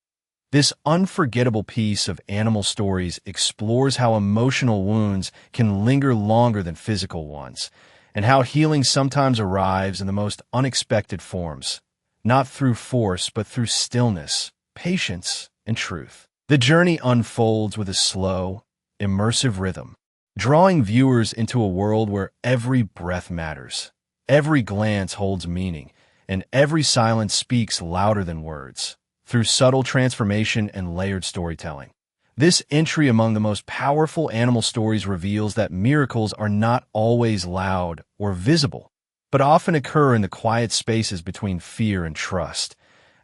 A: This unforgettable piece of animal stories explores how emotional wounds can linger longer than physical ones, and how healing sometimes arrives in the most unexpected forms, not through force but through stillness, patience, and truth. The journey unfolds with a slow, immersive rhythm, drawing viewers into a world where every breath matters, every glance holds meaning, and every silence speaks louder than words, through subtle transformation and layered storytelling. This entry among the most powerful animal stories reveals that miracles are not always loud or visible, but often occur in the quiet spaces between fear and trust.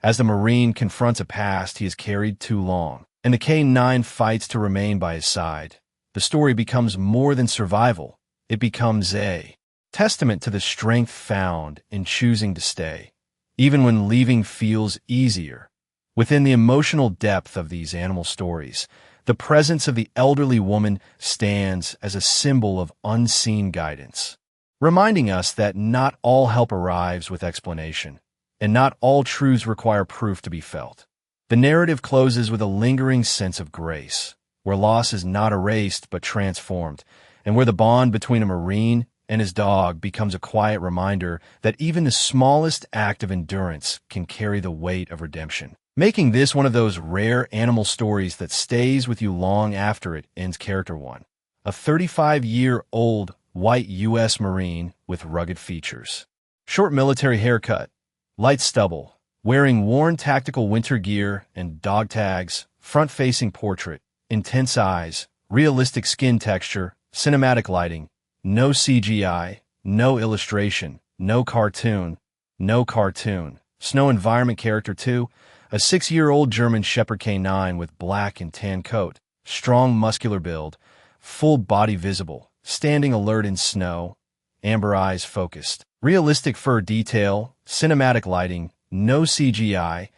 A: As the Marine confronts a past he has carried too long, and the K-9 fights to remain by his side, the story becomes more than survival. It becomes a testament to the strength found in choosing to stay, even when leaving feels easier. Within the emotional depth of these animal stories, the presence of the elderly woman stands as a symbol of unseen guidance, reminding us that not all help arrives with explanation, and not all truths require proof to be felt. The narrative closes with a lingering sense of grace, where loss is not erased but transformed, and where the bond between a Marine and his dog becomes a quiet reminder that even the smallest act of endurance can carry the weight of redemption, making this one of those rare animal stories that stays with you long after it ends. Character 1. A 35-year-old white U.S. Marine with rugged features. Short military haircut, light stubble, wearing worn tactical winter gear and dog tags, front-facing portrait, intense eyes, realistic skin texture, cinematic lighting, no CGI, no illustration, no cartoon. Snow environment. Character 2, a 6-year-old German Shepherd K9 with black and tan coat, strong muscular build, full body visible, standing alert in snow, amber eyes focused, realistic fur detail, cinematic lighting, no CGI,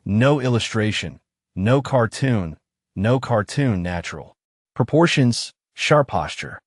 A: no illustration, no cartoon, natural proportions, sharp posture.